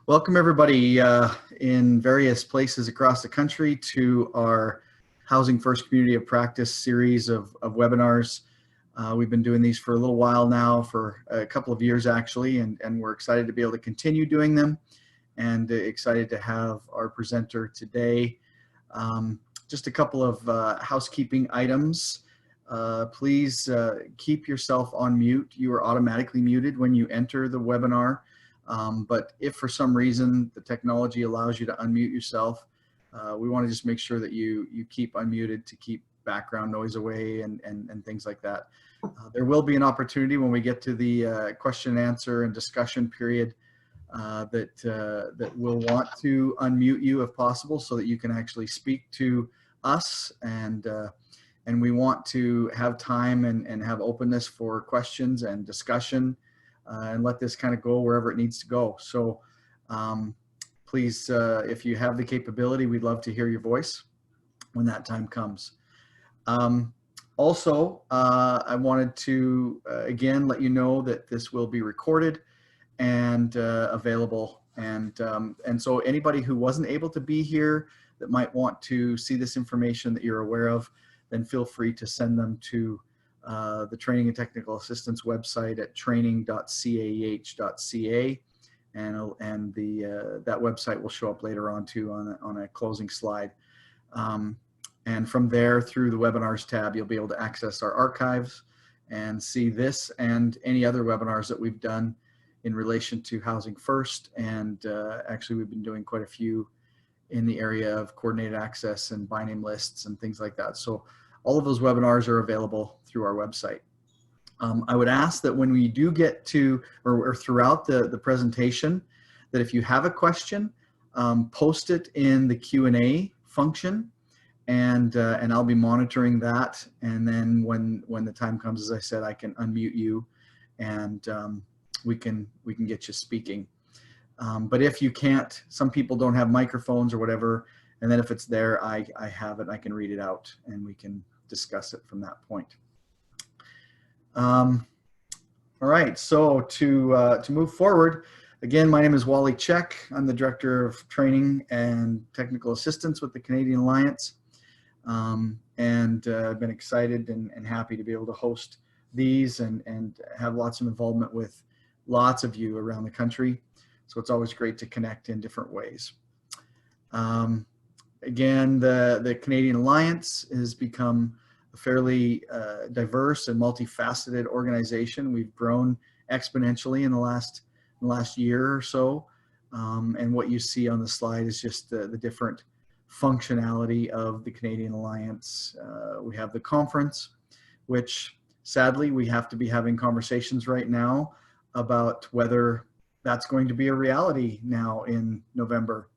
Welcome everybody in various places across the country to our Housing First Community of Practice series of webinars. We've been doing these for a little while now, for a couple of years actually, and we're excited to be able to continue doing them and excited to have our presenter today. Just a couple of housekeeping items. Please keep yourself on mute. You are automatically muted when you enter the webinar. But if for some reason the technology allows you to unmute yourself, we want to just make sure that you keep unmuted to keep background noise away and things like that. There will be an opportunity when we get to the question and answer and discussion period that we'll want to unmute you if possible so that you can actually speak to us, and we want to have time and have openness for questions and discussion. And let this kind of go wherever it needs to go. So please, if you have the capability, we'd love to hear your voice when that time comes. Also, I wanted to, again, let you know that this will be recorded and available. And so anybody who wasn't able to be here that might want to see this information that you're aware of, then feel free to send them to the Training and Technical Assistance website at training.caeh.ca, and that website will show up later on too on a closing slide. And from there, through the webinars tab, you'll be able to access our archives and see this and any other webinars that we've done in relation to Housing First. And actually, we've been doing quite a few in the area of coordinated access and by name lists and things like that. So all of those webinars are available through our website. I would ask that when we do get to, or throughout the presentation, that if you have a question, post it in the Q&A function, and I'll be monitoring that. And then when the time comes, as I said, I can unmute you, and we can get you speaking. But if you can't, some people don't have microphones or whatever, and then if it's there, I have it, I can read it out, and we can discuss it from that point. All right, so to move forward, again, my name is Wally Check. I'm the Director of Training and Technical Assistance with the Canadian Alliance. And I've been excited and happy to be able to host these and have lots of involvement with lots of you around the country. So it's always great to connect in different ways. Again, the Canadian Alliance has become a fairly diverse and multifaceted organization. We've grown exponentially in the last year or so. And what you see on the slide is just the different functionality of the Canadian Alliance. We have the conference, which sadly we have to be having conversations right now about whether that's going to be a reality now in November.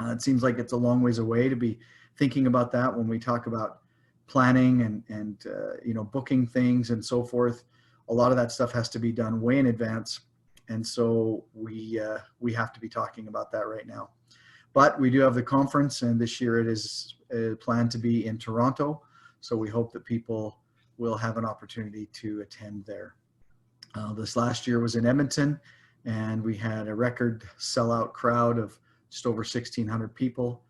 It seems like it's a long ways away to be thinking about that when we talk about planning and you know, booking things and so forth. A lot of that stuff has to be done way in advance, and so we have to be talking about that right now. But we do have the conference, and this year it is planned to be in Toronto, so we hope that people will have an opportunity to attend there. This last year was in Edmonton, and we had a record sellout crowd of just over 1,600 people,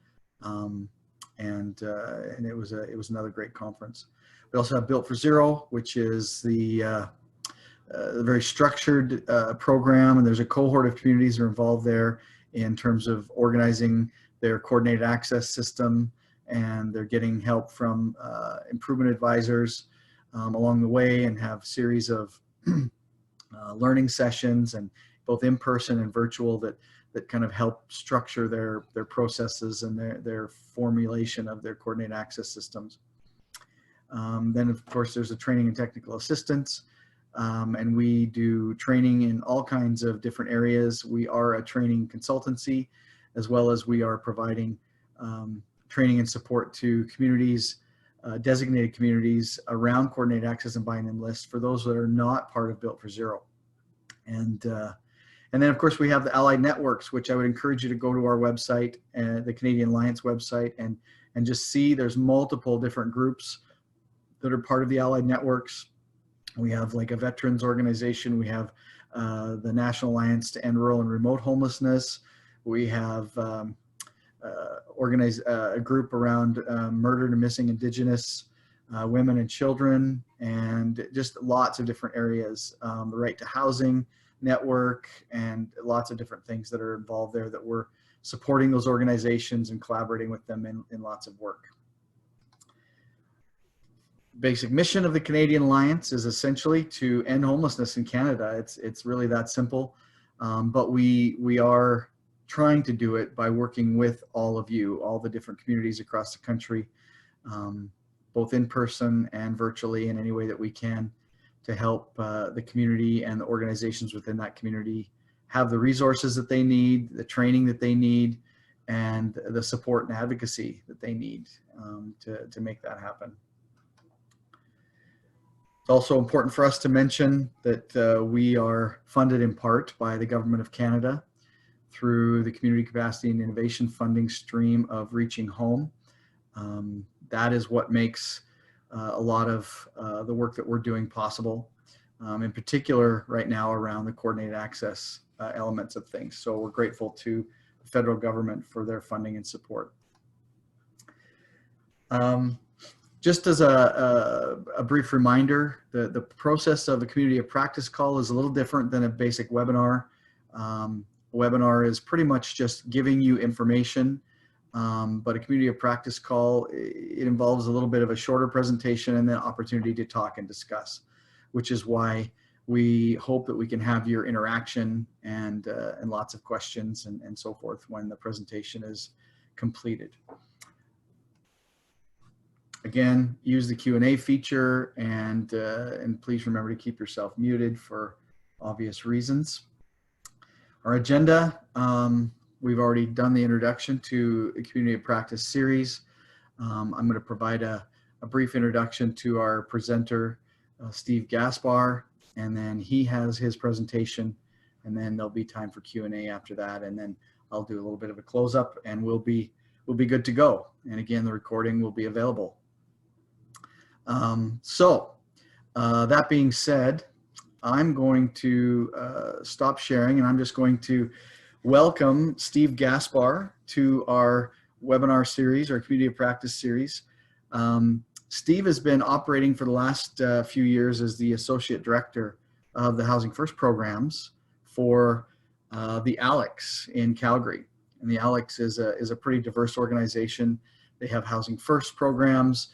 and it was another great conference. We also have Built for Zero, which is the very structured program, and there's a cohort of communities that are involved there in terms of organizing their coordinated access system, and they're getting help from improvement advisors along the way, and have series of learning sessions, and both in person and virtual, that kind of help structure their processes and their formulation of their coordinated access systems. Then of course there's a training and technical assistance, and we do training in all kinds of different areas. We are a training consultancy, as well as we are providing training and support to communities, designated communities around coordinated access and by name lists for those that are not part of Built for Zero. And then of course we have the Allied Networks, which I would encourage you to go to our website, the Canadian Alliance website, and just see there's multiple different groups that are part of the Allied Networks. We have like a veterans organization. We have the National Alliance to End Rural and Remote Homelessness. We have organized a group around murdered and missing Indigenous women and children, and just lots of different areas. The right to housing network, and lots of different things that are involved there that we're supporting those organizations and collaborating with them in lots of work. Basic mission of the Canadian Alliance is essentially to end homelessness in Canada. It's really that simple, but we are trying to do it by working with all of you, all the different communities across the country, both in person and virtually, in any way that we can, to help the community and the organizations within that community have the resources that they need, the training that they need, and the support and advocacy that they need to make that happen. It's also important for us to mention that we are funded in part by the Government of Canada through the Community Capacity and Innovation Funding stream of Reaching Home. That is what makes a lot of the work that we're doing possible, in particular right now around the coordinated access elements of things. So we're grateful to the federal government for their funding and support. Just as a brief reminder, the process of a community of practice call is a little different than a basic webinar. A webinar is pretty much just giving you information, but a community of practice call, it involves a little bit of a shorter presentation and then opportunity to talk and discuss, which is why we hope that we can have your interaction and lots of questions and so forth when the presentation is completed. Again, use the Q&A feature, and please remember to keep yourself muted for obvious reasons. Our agenda, we've already done the introduction to the Community of Practice series. I'm going to provide a brief introduction to our presenter, Steve Gaspar, and then he has his presentation, and then there'll be time for Q&A after that, and then I'll do a little bit of a close-up, and we'll be good to go. And again, the recording will be available. That being said, I'm going to stop sharing, and I'm just going to welcome Steve Gaspar to our webinar series, our Community of Practice series. Steve has been operating for the last few years as the Associate Director of the Housing First programs for the ALEX in Calgary. And the ALEX is a pretty diverse organization. They have Housing First programs.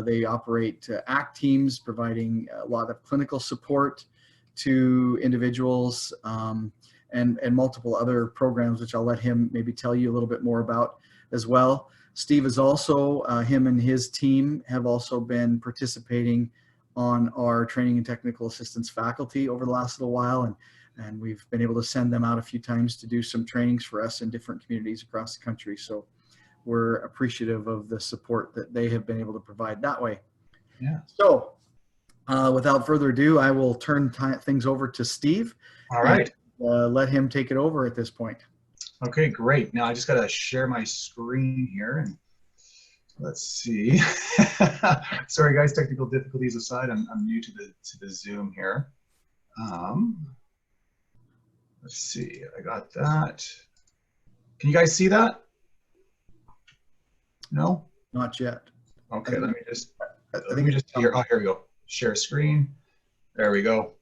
They operate ACT teams, providing a lot of clinical support to individuals, and multiple other programs, which I'll let him maybe tell you a little bit more about as well. Steve is also, him and his team have also been participating on our training and technical assistance faculty over the last little while, and we've been able to send them out a few times to do some trainings for us in different communities across the country. So we're appreciative of the support that they have been able to provide that way. Yeah. So without further ado, I will turn things over to Steve. All right. And, let him take it over at this point. Okay, great. Now I just got to share my screen here, and let's see. Sorry guys, technical difficulties aside, I'm new to the Zoom here. Let's see, I got that. Can you guys see that? No? Not yet. Okay, let me just here. Oh, here we go. Share screen. There we go.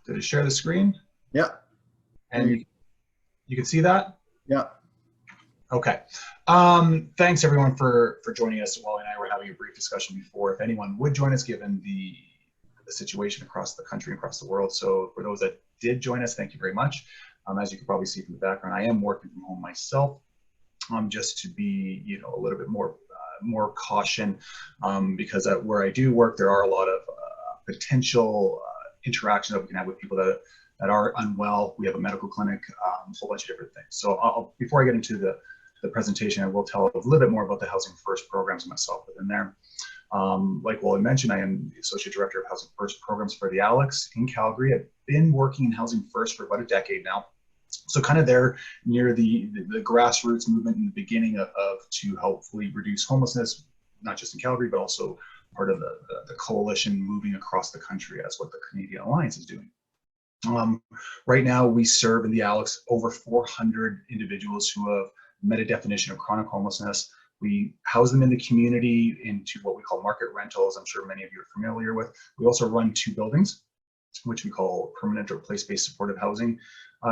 Did it share the screen? Yeah. And you can see that? Yeah. Okay. Thanks everyone for joining us. Wally and I were having a brief discussion before if anyone would join us given the situation across the country, across the world. So for those that did join us, thank you very much. As you can probably see from the background, I am working from home myself, just to be, a little bit more caution, because where I do work, there are a lot of potential interactions that we can have with people that are unwell. We have a medical clinic, a whole bunch of different things. So before I get into the presentation, I will tell a little bit more about the Housing First programs myself within there. Like Wally mentioned, I am the Associate Director of Housing First programs for the ALEX in Calgary. I've been working in Housing First for about a decade now. So kind of there near the grassroots movement in the beginning of to hopefully reduce homelessness, not just in Calgary, but also part of the coalition moving across the country. That's what the Canadian Alliance is doing. Right now, we serve in the ALEX over 400 individuals who have met a definition of chronic homelessness. We house them in the community into what we call market rentals. I'm sure many of you are familiar with. We also run 2 buildings, which we call permanent or place-based supportive housing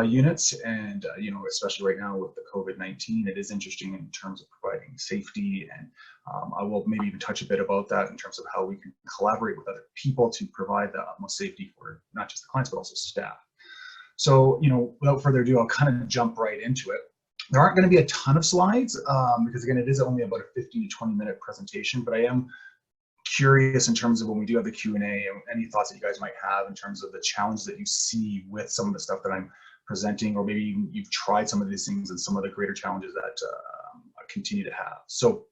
units. And, especially right now with the COVID-19, it is interesting in terms of providing safety. And I will maybe even touch a bit about that in terms of how we can collaborate with other people to provide the utmost safety for not just the clients, but also staff. So, without further ado, I'll kind of jump right into it. There aren't going to be a ton of slides because, again, it is only about a 15 to 20-minute presentation, but I am curious in terms of when we do have the Q&A and any thoughts that you guys might have in terms of the challenges that you see with some of the stuff that I'm presenting, or maybe you've tried some of these things and some of the greater challenges that I continue to have. So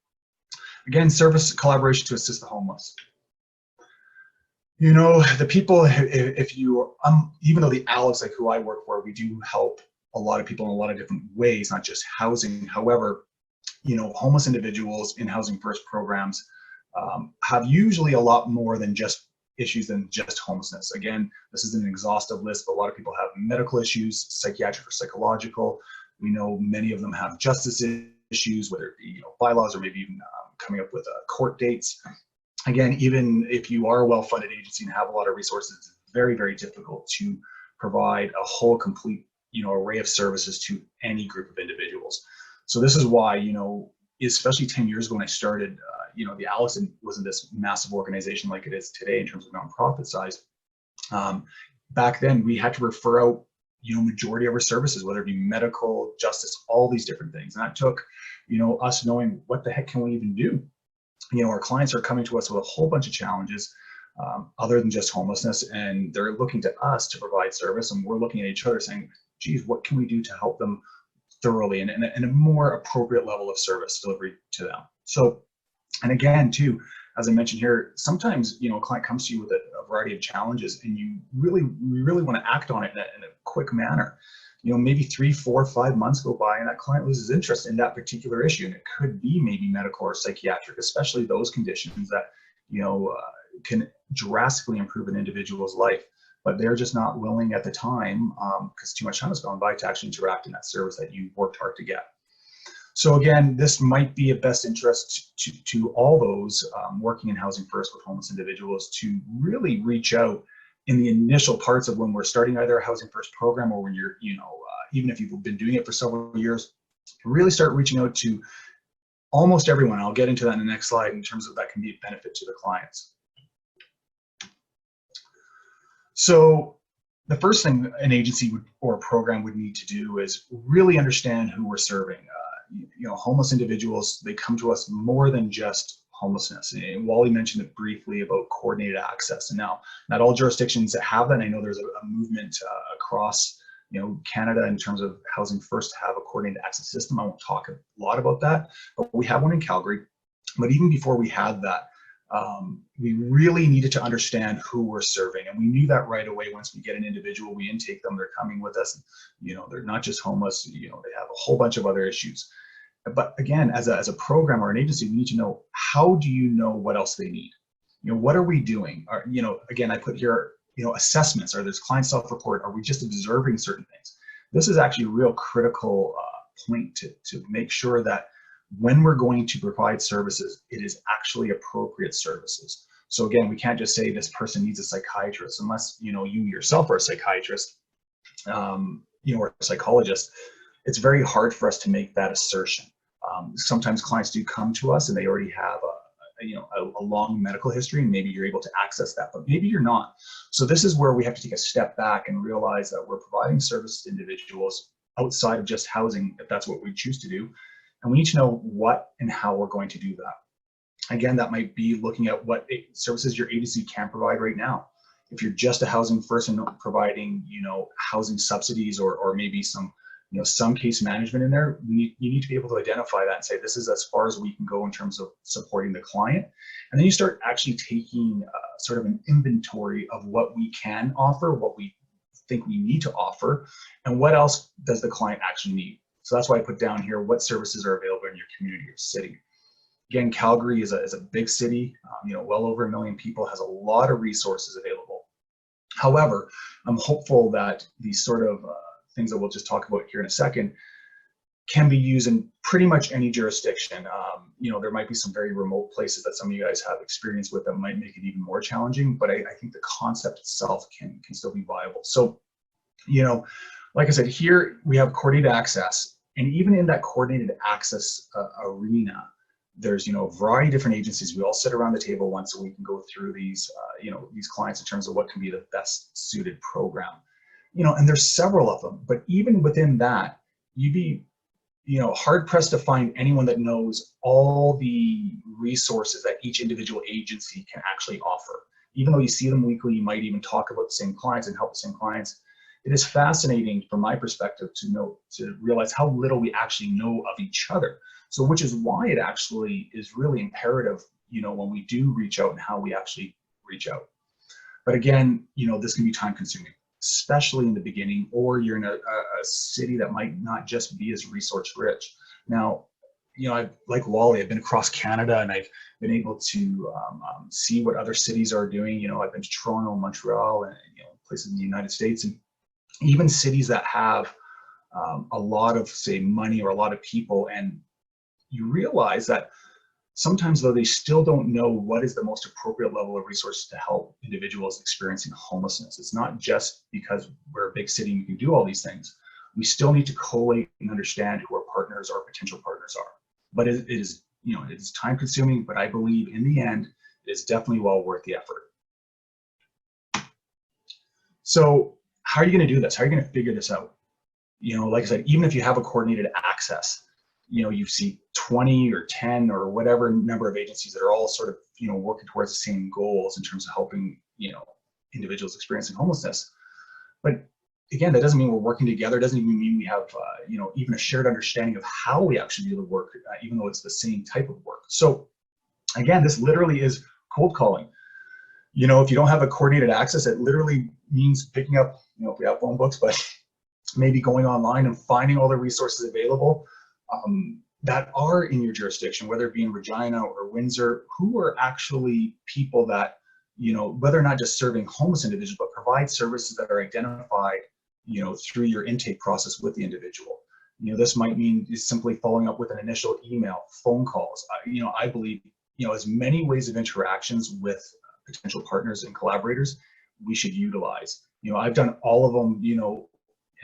again, service collaboration to assist the homeless. The people, if you, even though the ALEX, like who I work for, we do help a lot of people in a lot of different ways, not just housing. However, homeless individuals in Housing First programs have usually a lot more than just issues than just homelessness. Again, this is an exhaustive list, but a lot of people have medical issues, psychiatric or psychological. We know many of them have justice issues, whether it be bylaws or maybe even coming up with court dates. Again, even if you are a well-funded agency and have a lot of resources, it's very, very difficult to provide a whole complete array of services to any group of individuals. So this is why, especially 10 years ago when I started, the ALEX wasn't this massive organization like it is today in terms of nonprofit size. Back then, we had to refer out, majority of our services, whether it be medical, justice, all these different things. And that took, us knowing what the heck can we even do? Our clients are coming to us with a whole bunch of challenges other than just homelessness, and they're looking to us to provide service, and we're looking at each other saying, geez, what can we do to help them thoroughly and a more appropriate level of service delivery to them? So, and again, too, as I mentioned here, sometimes, a client comes to you with a variety of challenges and you really want to act on it in a quick manner. Maybe 3, 4, 5 months go by and that client loses interest in that particular issue. And it could be maybe medical or psychiatric, especially those conditions that, can drastically improve an individual's life. But they're just not willing at the time because too much time has gone by to actually interact in that service that you worked hard to get. So again, this might be of best interest to all those working in Housing First with homeless individuals to really reach out in the initial parts of when we're starting either a Housing First program or when you're, even if you've been doing it for several years, really start reaching out to almost everyone. I'll get into that in the next slide in terms of that can be a benefit to the clients. So the first thing an agency or a program would need to do is really understand who we're serving. Homeless individuals, they come to us more than just homelessness. And Wally mentioned it briefly about coordinated access. And now, not all jurisdictions have that. And I know there's a movement across Canada in terms of Housing First to have a coordinated access system. I won't talk a lot about that, but we have one in Calgary. But even before we had that, we really needed to understand who we're serving, and we knew that right away. Once we get an individual, we intake them, they're coming with us, they're not just homeless, they have a whole bunch of other issues. But again, as a program or an agency, we need to know, how do you know what else they need? What are we doing? Again, I put here, assessments. Are this client self-report? Are we just observing certain things? This is actually a real critical point to make sure that when we're going to provide services, it is actually appropriate services. So again, we can't just say this person needs a psychiatrist unless you yourself are a psychiatrist, or a psychologist. It's very hard for us to make that assertion. Sometimes clients do come to us and they already have a long medical history, and maybe you're able to access that, but maybe you're not. So this is where we have to take a step back and realize that we're providing service to individuals outside of just housing, if that's what we choose to do. And we need to know what and how we're going to do that. Again, that might be looking at what services your agency can provide right now. If you're just a Housing First and providing, housing subsidies or maybe some, some case management in there, you need to be able to identify that and say, this is as far as we can go in terms of supporting the client. And then you start actually taking sort of an inventory of what we can offer, what we think we need to offer, and what else does the client actually need. So that's why I put down here what services are available in your community or city. Again, Calgary is a big city, well over 1 million people, has a lot of resources available. However, I'm hopeful that these sort of things that we'll just talk about here in a second can be used in pretty much any jurisdiction. There might be some very remote places that some of you guys have experience with that might make it even more challenging, but I think the concept itself can still be viable. So, like I said, here we have coordinated access, and even in that coordinated access arena, there's a variety of different agencies. We all sit around the table once a week and go through these these clients in terms of what can be the best suited program. And there's several of them, but even within that, you'd be hard pressed to find anyone that knows all the resources that each individual agency can actually offer. Even though you see them weekly, you might even talk about the same clients and help the same clients. It is fascinating from my perspective to realize how little we actually know of each other. So, which is why it actually is really imperative, when we do reach out and how we actually reach out. But again, this can be time consuming, especially in the beginning, or you're in a city that might not just be as resource rich. Now, like Wally, I've been across Canada and I've been able to see what other cities are doing. I've been to Toronto, Montreal, and places in the United States, and even cities that have a lot of, say, money or a lot of people, and you realize that sometimes, though, they still don't know what is the most appropriate level of resources to help individuals experiencing homelessness. It's not just because we're a big city and we can do all these things. We still need to collate and understand who our partners or potential partners are. But it is time consuming, but I believe in the end, it is definitely well worth the effort. So how are you going to do this? How are you going to figure this out? Like I said, even if you have a coordinated access, you see 20 or 10 or whatever number of agencies that are all sort of, working towards the same goals in terms of helping, individuals experiencing homelessness. But again, that doesn't mean we're working together. It doesn't even mean we have, even a shared understanding of how we actually do the work, even though it's the same type of work. So again, this literally is cold calling. If you don't have a coordinated access, it literally means picking up, if we have phone books, but maybe going online and finding all the resources available that are in your jurisdiction, whether it be in Regina or Windsor, who are actually people that, whether or not just serving homeless individuals, but provide services that are identified, through your intake process with the individual. This might mean simply following up with an initial email, phone calls. I believe, as many ways of interactions with potential partners and collaborators we should utilize. I've done all of them,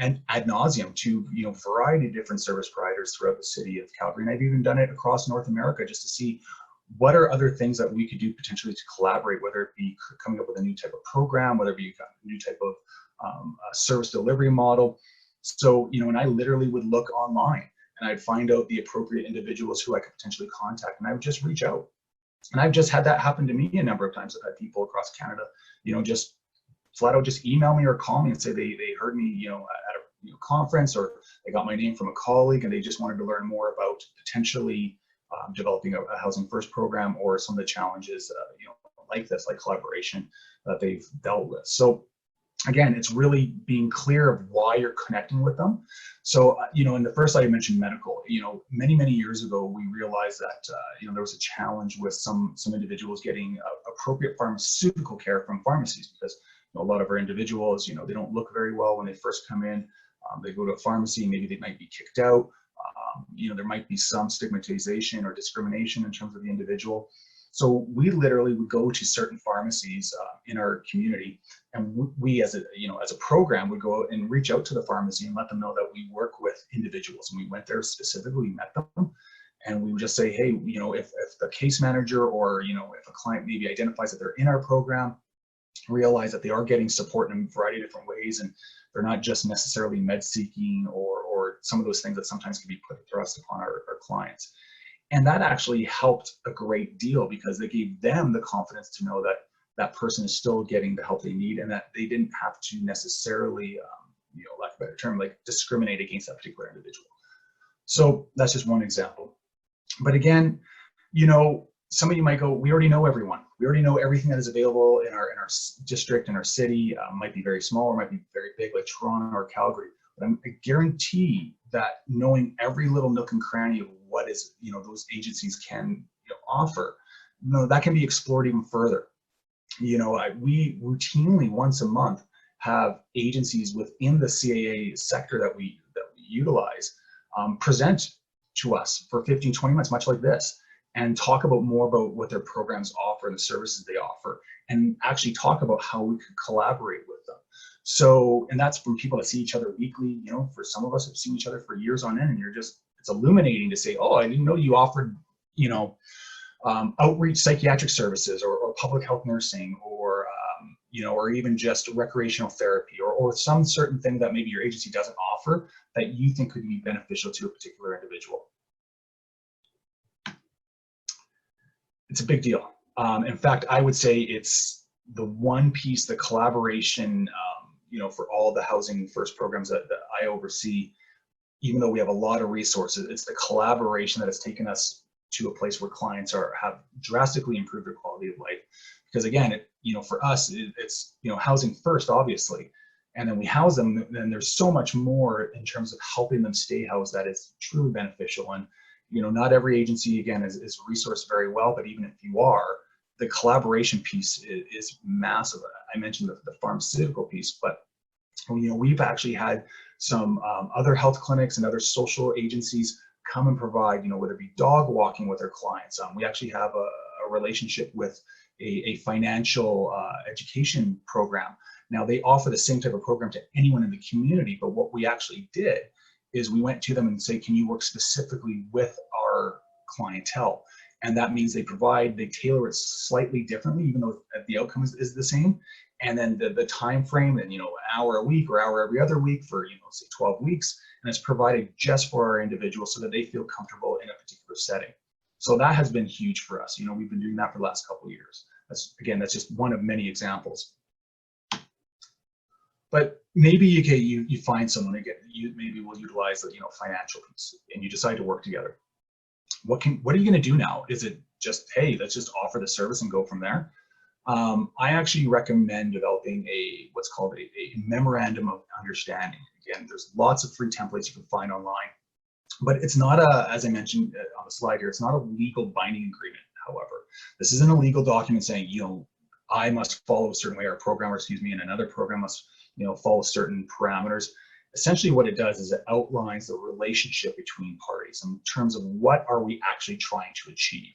and ad nauseum to variety of different service providers throughout the city of Calgary, and I've even done it across North America just to see what are other things that we could do potentially to collaborate, whether it be coming up with a new type of program, whether it be a new type of service delivery model. So and I literally would look online and I'd find out the appropriate individuals who I could potentially contact, and I would just reach out. And I've just had that happen to me a number of times. I've had people across Canada, just flat out just email me or call me and say they heard me, at a conference, or they got my name from a colleague and they just wanted to learn more about potentially developing a housing first program, or some of the challenges, like this, like collaboration that they've dealt with. So again, it's really being clear of why you're connecting with them. So, in the first slide I mentioned medical. Many years ago, we realized that, there was a challenge with some individuals getting appropriate pharmaceutical care from pharmacies, because a lot of our individuals, they don't look very well when they first come in. They go to a pharmacy, maybe they might be kicked out. There might be some stigmatization or discrimination in terms of the individual. So we literally would go to certain pharmacies in our community, and we as a program would go and reach out to the pharmacy and let them know that we work with individuals. And we went there specifically, met them, and we would just say, hey, if the case manager or if a client maybe identifies that they're in our program, realize that they are getting support in a variety of different ways, and they're not just necessarily med seeking or some of those things that sometimes can be put thrust upon our clients. And that actually helped a great deal, because they gave them the confidence to know that that person is still getting the help they need, and that they didn't have to necessarily, lack of a better term, like discriminate against that particular individual. So that's just one example. But again, some of you might go, we already know everyone. We already know everything that is available in our district, in our city. Might be very small or might be very big, like Toronto or Calgary. But I guarantee that knowing every little nook and cranny of what is, those agencies can offer, that can be explored even further. We routinely once a month have agencies within the CAA sector that we utilize present to us for 15, 20 minutes, much like this, and talk more about what their programs offer and the services they offer, and actually talk about how we could collaborate with them. So, and that's from people that see each other weekly. For some of us have seen each other for years on end, and it's illuminating to say, oh, I didn't know you offered, outreach psychiatric services, or public health nursing, or even just recreational therapy, or some certain thing that maybe your agency doesn't offer that you think could be beneficial to a particular individual. It's a big deal. In fact, I would say it's the one piece, the collaboration, for all the Housing First programs that I oversee. Even though we have a lot of resources, it's the collaboration that has taken us to a place where clients have drastically improved their quality of life. Because again, for us, it's housing first, obviously, and then we house them. Then there's so much more in terms of helping them stay housed that is truly beneficial. And not every agency, again, is resourced very well, but even if you are, the collaboration piece is massive. I mentioned the pharmaceutical piece, but we've actually had some other health clinics and other social agencies come and provide, whether it be dog walking with their clients. We actually have a relationship with a financial education program. Now, they offer the same type of program to anyone in the community, but what we actually did is we went to them and say, can you work specifically with our clientele? And that means they tailor it slightly differently, even though the outcome is the same. And then the time frame, and an hour a week or hour every other week for say 12 weeks, and it's provided just for our individuals so that they feel comfortable in a particular setting. So that has been huge for us. We've been doing that for the last couple of years. That's just one of many examples. But maybe you find someone, again, maybe will utilize the financial piece, and you decide to work together. What are you going to do now? Is it just, hey, let's just offer the service and go from there? I actually recommend developing what's called a Memorandum of Understanding. Again, there's lots of free templates you can find online, but it's not as I mentioned on the slide here, it's not a legal binding agreement. However, this isn't a legal document saying, I must follow a certain way, or programmer, and another program must, follow certain parameters. Essentially what it does is it outlines the relationship between parties in terms of what are we actually trying to achieve.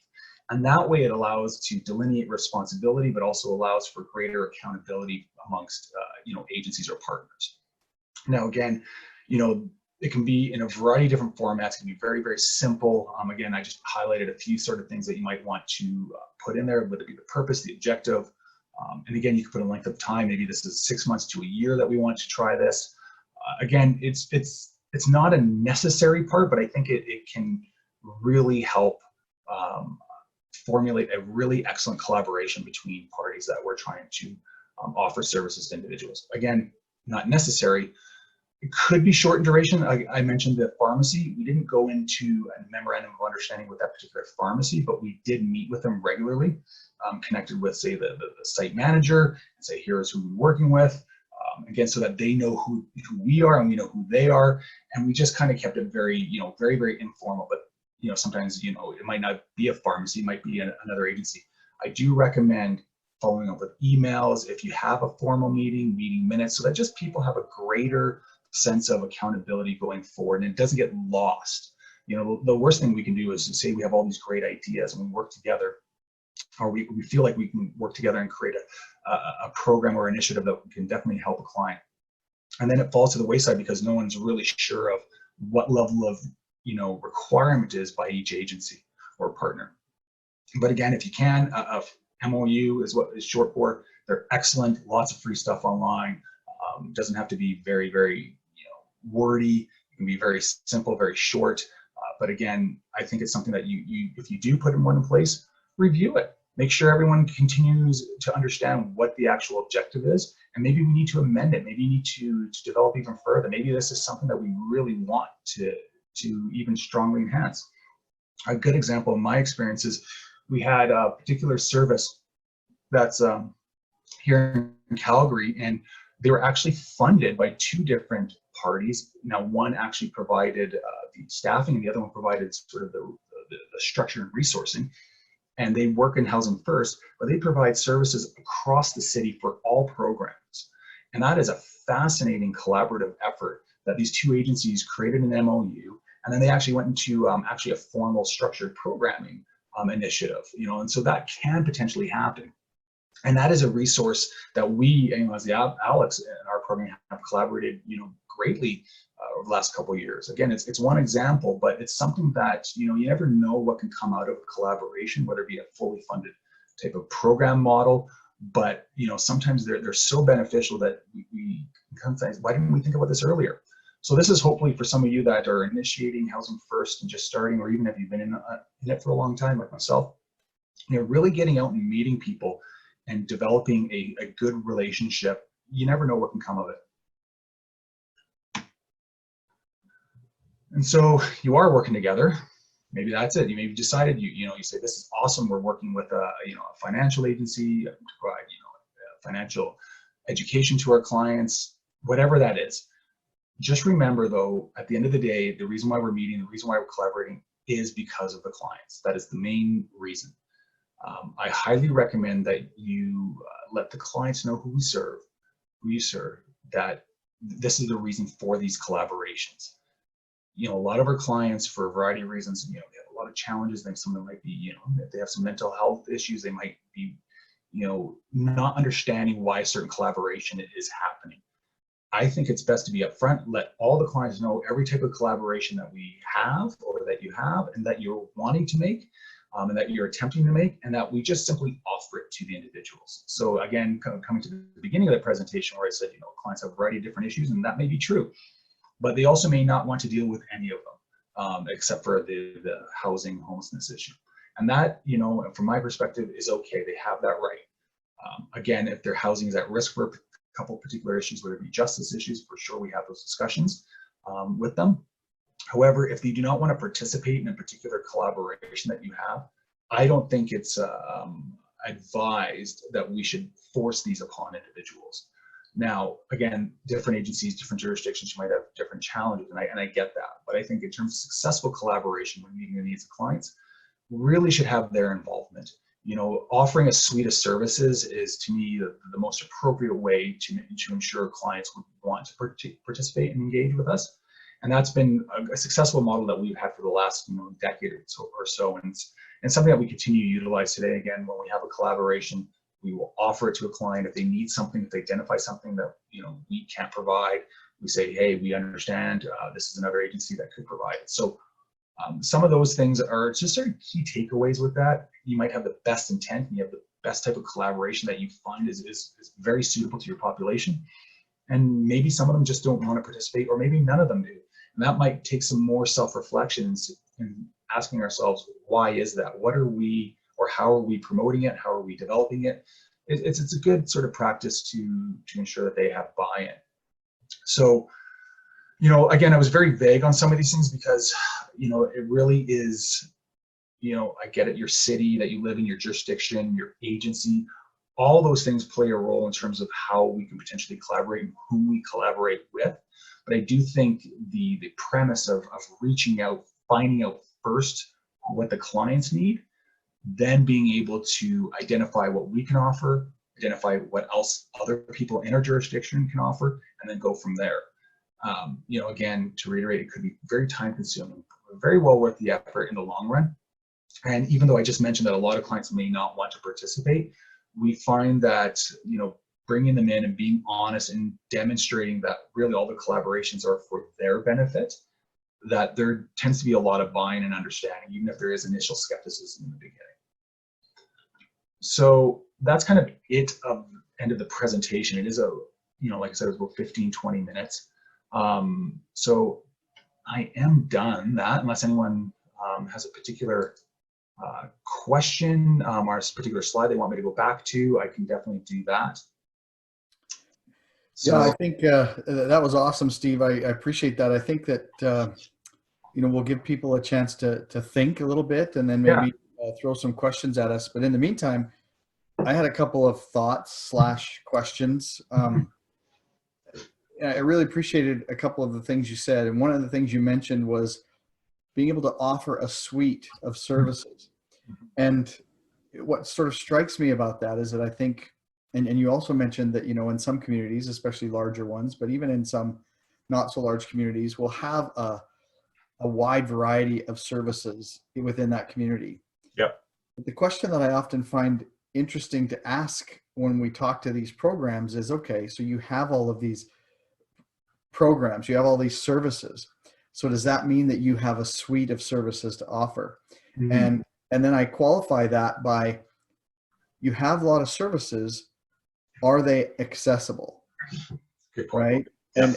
And that way it allows to delineate responsibility, but also allows for greater accountability amongst, agencies or partners. Now, again, it can be in a variety of different formats. It can be very, very simple. Again, I just highlighted a few sort of things that you might want to put in there, whether it be the purpose, the objective. And again, you can put a length of time. Maybe this is 6 months to a year that we want to try this. Again, it's not a necessary part, but I think it can really help formulate a really excellent collaboration between parties that we're trying to offer services to individuals. Again, not necessary. It could be short in duration. I mentioned the pharmacy. We didn't go into a memorandum of understanding with that particular pharmacy, but we did meet with them regularly, connected with, say, the site manager, and say, here's who we're working with. Again, so that they know who we are and we know who they are. And we just kind of kept it very, very, very informal. But, sometimes, it might not be a pharmacy, it might be another agency. I do recommend following up with emails if you have a formal meeting minutes, so that just people have a greater sense of accountability going forward and it doesn't get lost. The worst thing we can do is to say we have all these great ideas and we work together, or we feel like we can work together and create a program or initiative that can definitely help a client. And then it falls to the wayside because no one's really sure of what level of requirement is by each agency or partner. But again, if you can, MOU is what it's short for. They're excellent, lots of free stuff online. Doesn't have to be very, very wordy. It can be very simple, very short. But again, I think it's something that if you do put one in place, review it. Make sure everyone continues to understand what the actual objective is, and maybe we need to amend it. Maybe you need to develop even further. Maybe this is something that we really want to even strongly enhance. A good example of my experience is we had a particular service that's here in Calgary, and they were actually funded by two different parties. Now, one actually provided the staffing, and the other one provided sort of the structure and resourcing. and they work in Housing First, but they provide services across the city for all programs. And that is a fascinating collaborative effort that these two agencies created an MOU, and then they actually went into actually a formal structured programming initiative, and so that can potentially happen. And that is a resource that we, as the Alex in our program, have collaborated, greatly over the last couple of years. Again, it's one example, but it's something that, you never know what can come out of collaboration, whether it be a fully funded type of program model. But, sometimes they're so beneficial that we sometimes, why didn't we think about this earlier? So this is hopefully for some of you that are initiating Housing First and just starting, or even if you've been in it for a long time, like myself, really getting out and meeting people and developing a good relationship. You never know what can come of it. And so you are working together. Maybe that's it. You maybe decided you say, this is awesome. We're working with a financial agency to provide financial education to our clients, whatever that is. Just remember, though, at the end of the day, the reason why we're meeting, the reason why we're collaborating is because of the clients. That is the main reason. I highly recommend that you let the clients know who you serve, that this is the reason for these collaborations. A lot of our clients, for a variety of reasons, they have a lot of challenges. Then some of them might be, if they have some mental health issues, they might be, not understanding why a certain collaboration is happening. I think it's best to be upfront, let all the clients know every type of collaboration that we have or that you have and that you're wanting to make and that you're attempting to make, and that we just simply offer it to the individuals. So again, coming to the beginning of the presentation where I said, clients have a variety of different issues, and that may be true, but they also may not want to deal with any of them except for the housing homelessness issue. And that, from my perspective, is okay. They have that right. Again, if their housing is at risk for a couple particular issues, whether it be justice issues, for sure we have those discussions with them. However, if they do not want to participate in a particular collaboration that you have, I don't think it's advised that we should force these upon individuals. Now, again, different agencies, different jurisdictions, you might have different challenges, and I get that. But I think in terms of successful collaboration when meeting the needs of clients, really should have their involvement. Offering a suite of services is, to me, the most appropriate way to ensure clients would want to participate and engage with us. And that's been a successful model that we've had for the last decade or so. And something that we continue to utilize today. Again, when we have a collaboration, we will offer it to a client. If they need something, if they identify something that we can't provide, we say, hey, we understand, this is another agency that could provide it. So some of those things are just sort of key takeaways with that. You might have the best intent and you have the best type of collaboration that you find is very suitable to your population. And maybe some of them just don't want to participate, or maybe none of them do. And that might take some more self-reflection and asking ourselves, why is that? What are we, or how are we promoting it? How are we developing it? It's a good sort of practice to ensure that they have buy-in. So, again, I was very vague on some of these things because, it really is, I get it, your city that you live in, your jurisdiction, your agency, all those things play a role in terms of how we can potentially collaborate and whom we collaborate with. But I do think the premise of reaching out, finding out first what the clients need, then being able to identify what we can offer, identify what else other people in our jurisdiction can offer, and then go from there. Again, to reiterate, it could be very time consuming, very well worth the effort in the long run. And even though I just mentioned that a lot of clients may not want to participate, we find that, bringing them in and being honest and demonstrating that really all the collaborations are for their benefit, that there tends to be a lot of buy-in and understanding, even if there is initial skepticism in the beginning. So that's kind of it of end of the presentation. It is like I said, it was about 15, 20 minutes. So I am done that, unless anyone has a particular question or a particular slide they want me to go back to, I can definitely do that. So, yeah, I think that was awesome, Steve. I appreciate that. I think that we'll give people a chance to think a little bit and then maybe throw some questions at us. But in the meantime, I had a couple of thoughts / questions. I really appreciated a couple of the things you said. And one of the things you mentioned was being able to offer a suite of services. And what sort of strikes me about that is that I think, and you also mentioned that, in some communities, especially larger ones, but even in some not so large communities, we'll have a wide variety of services within that community. Yep. The question that I often find interesting to ask when we talk to these programs is, okay, so you have all of these programs, you have all these services. So does that mean that you have a suite of services to offer? Mm-hmm. And then I qualify that by, you have a lot of services, are they accessible? Good point. Right? Yeah.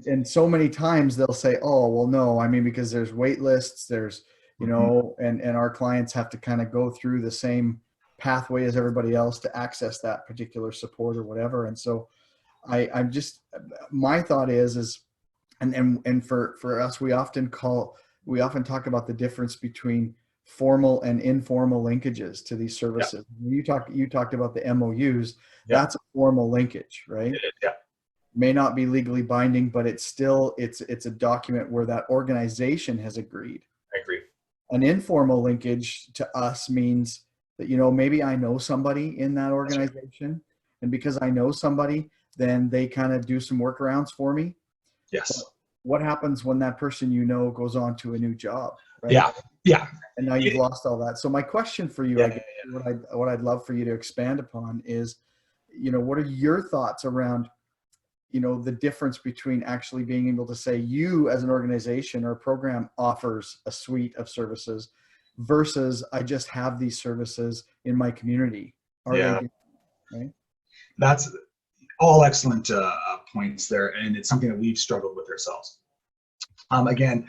And so many times they'll say, oh, well, no, I mean, because there's wait lists, there's, and our clients have to kind of go through the same pathway as everybody else to access that particular support or whatever. And so I'm just, my thought is, and for us, we often talk about the difference between formal and informal linkages to these services. Yeah. You talked about the MOUs. Yeah. That's a formal linkage, right? It is, yeah. May not be legally binding, but it's a document where that organization has agreed. I agree. An informal linkage to us means that, maybe I know somebody in that organization, right, and because I know somebody, then they kind of do some workarounds for me. Yes. But what happens when that person goes on to a new job, right? Yeah. Yeah. And now you've lost all that. So my question for you, I guess, what I'd love for you to expand upon is, what are your thoughts around, the difference between actually being able to say you as an organization or a program offers a suite of services versus I just have these services in my community? Are they different, right? That's all excellent points there, and it's something that we've struggled with ourselves. Again,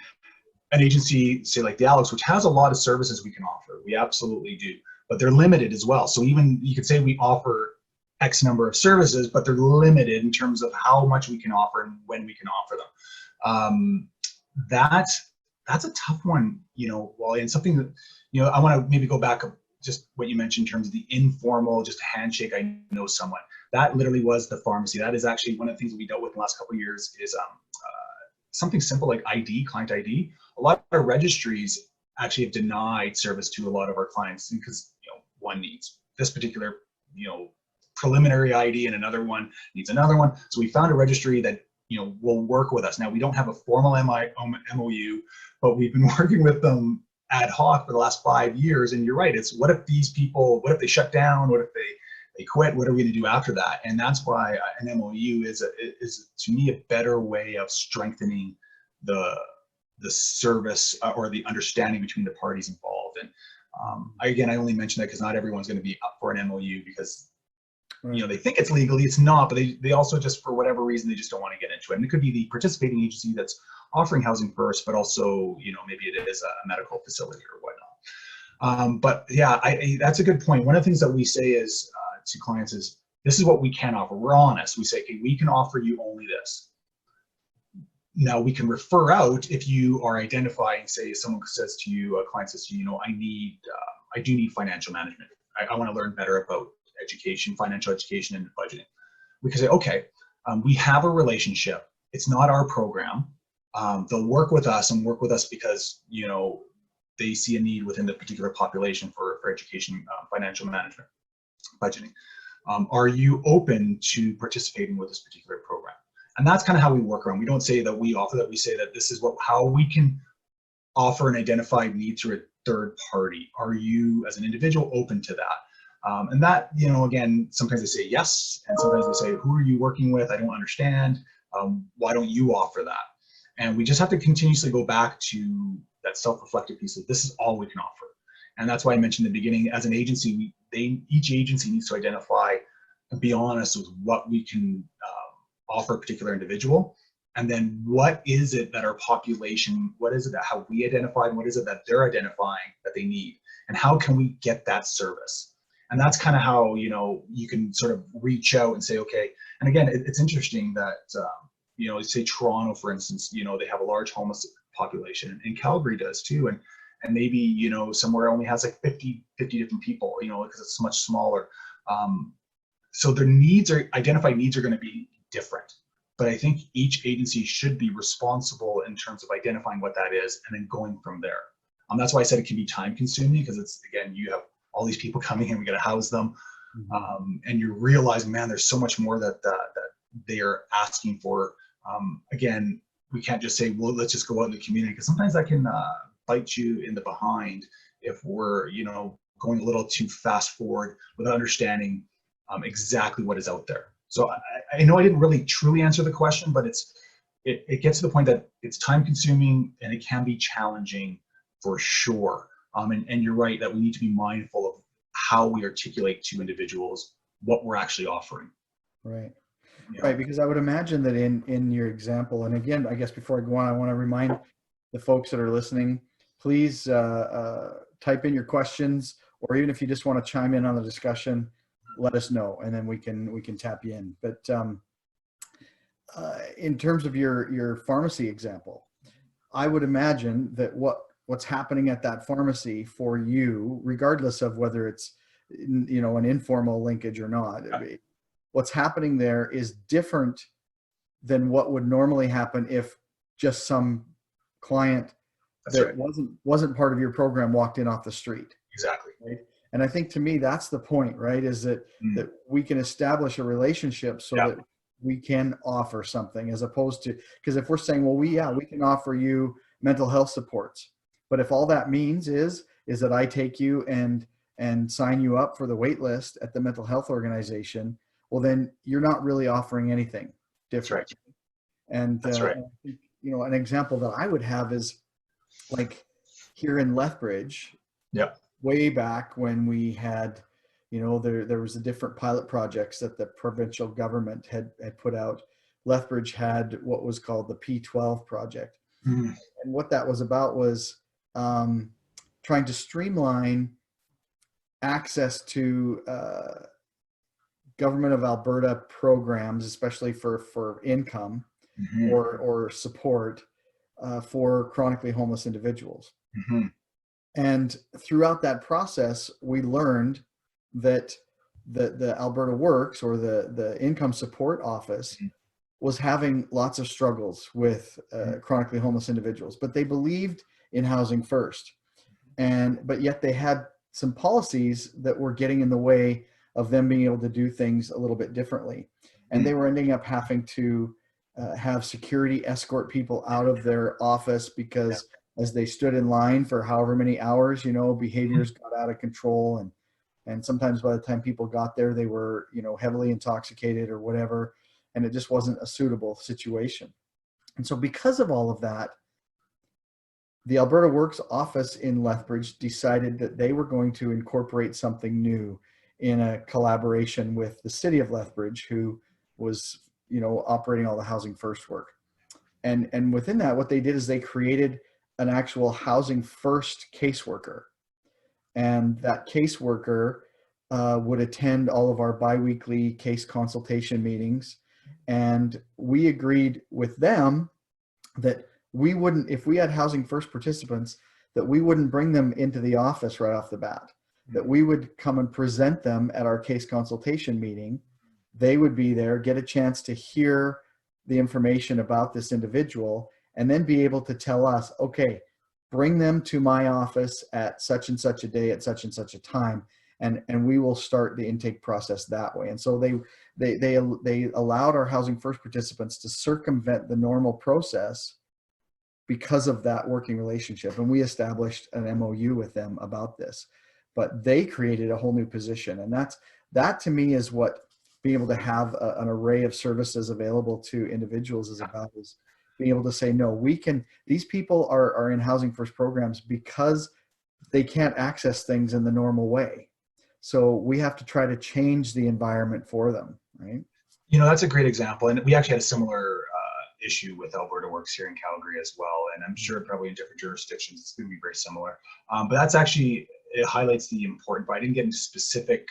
an agency, say like the Alex, which has a lot of services we can offer, we absolutely do, but they're limited as well. So even you could say we offer X number of services, but they're limited in terms of how much we can offer and when we can offer them. That's a tough one, Wally, and something that, I want to maybe go back just what you mentioned in terms of the informal, just a handshake, I know someone. That literally was the pharmacy. That is actually one of the things that we dealt with in the last couple of years is something simple like ID, client ID. A lot of registries actually have denied service to a lot of our clients because, one needs this particular, preliminary ID and another one needs another one. So we found a registry that, will work with us. Now, we don't have a formal MOU, but we've been working with them ad hoc for the last 5 years. And you're right. It's what if they shut down? What if they quit? What are we going to do after that? And that's why an MOU is to me a better way of strengthening the service or the understanding between the parties involved. And I only mention that because not everyone's going to be up for an MOU because they think it's legally, it's not, but they also just, for whatever reason, they just don't want to get into it. And it could be the participating agency that's offering housing first, but also, maybe it is a medical facility or whatnot. But yeah, that's a good point. One of the things that we say is to clients is, this is what we can offer. We're honest. We say, okay, we can offer you only this. Now we can refer out if you are identifying, say someone says to you, a client says to you, I do need financial management. I want to learn better about education, financial education, and budgeting. We can say, okay, we have a relationship. It's not our program. They'll work with us because, they see a need within the particular population for education, financial management, budgeting. Are you open to participating with this particular program? And that's kind of how we work around. We don't say that we offer that. We say that this is how we can offer an identified need through a third party. Are you, as an individual, open to that? And that, again, sometimes they say yes, and sometimes they say, who are you working with? I don't understand. Why don't you offer that? And we just have to continuously go back to that self-reflective piece of, this is all we can offer. And that's why I mentioned in the beginning, as an agency, each agency needs to identify and be honest with what we can offer a particular individual. And then what is it that our population, what is it that how we identify, and what is it that they're identifying that they need? And how can we get that service? And that's kind of how, you can sort of reach out and say, okay. And again, it's interesting that, say Toronto, for instance, they have a large homeless population, and Calgary does too. And maybe, somewhere only has like 50 different people, because it's much smaller. So their identified needs are going to be different. But I think each agency should be responsible in terms of identifying what that is and then going from there. That's why I said it can be time consuming, because it's, again, you have all these people coming in, we got to house them. Mhm. And you're realizing, man, there's so much more that they are asking for. Again, we can't just say, well, let's just go out in the community, because sometimes that can bite you in the behind if we're, you know, going a little too fast forward without understanding exactly what is out there. So I know I didn't really truly answer the question, but it gets to the point that it's time consuming and it can be challenging for sure. And you're right that we need to be mindful of how we articulate to individuals what we're actually offering. Right. You Right, know? because I would imagine that in your example, and again, I guess before I go on, I want to remind the folks that are listening, please type in your questions, or even if you just want to chime in on the discussion, let us know, and then we can tap you in. But in terms of your pharmacy example, I would imagine that what's happening at that pharmacy for you, regardless of whether it's, you know, an informal linkage or not, what's happening there is different than what would normally happen if just some client That's that right. wasn't part of your program walked in off the street, Exactly. right? And I think to me that's the point, right? Is that Mm. that we can establish a relationship so Yeah. that we can offer something, as opposed to, because if we're saying, well, we can offer you mental health supports, but if all that means is that I take you and sign you up for the wait list at the mental health organization, well, then you're not really offering anything That's right. different. And That's right. I think, you know, an example that I would have is like here in Lethbridge, Yeah. way back when we had, you know, there was a different pilot projects that the provincial government had put out. Lethbridge had what was called the P12 project. Mm. And what that was about was trying to streamline access to government of Alberta programs, especially for income Mm-hmm. or support for chronically homeless individuals. Mm-hmm. And throughout that process, we learned that the Alberta Works, or the income support office, was having lots of struggles with chronically homeless individuals, but they believed in housing first. But yet they had some policies that were getting in the way of them being able to do things a little bit differently. And they were ending up having to have security escort people out of their office, because as they stood in line for however many hours, you know, behaviors got out of control. And sometimes by the time people got there, they were, you know, heavily intoxicated or whatever. And it just wasn't a suitable situation. And so because of all of that, the Alberta Works office in Lethbridge decided that they were going to incorporate something new in a collaboration with the city of Lethbridge, who was, you know, operating all the Housing First work. And within that, what they did is they created an actual Housing First caseworker. And that caseworker would attend all of our biweekly case consultation meetings. And we agreed with them that we wouldn't, if we had Housing First participants, that we wouldn't bring them into the office right off the bat, that we would come and present them at our case consultation meeting. They would be there, get a chance to hear the information about this individual, and then be able to tell us, okay, bring them to my office at such and such a day at such and such a time, and we will start the intake process that way. And so they allowed our Housing First participants to circumvent the normal process because of that working relationship. And we established an MOU with them about this, but they created a whole new position. And that to me is what being able to have an array of services available to individuals is about, is being able to say, no, we can, these people are in Housing First programs because they can't access things in the normal way. So we have to try to change the environment for them, right? You know, that's a great example. And we actually had a similar issue with Alberta Works here in Calgary as well. And I'm sure probably in different jurisdictions, it's going to be very similar. But that's actually, it highlights the important, but I didn't get into specific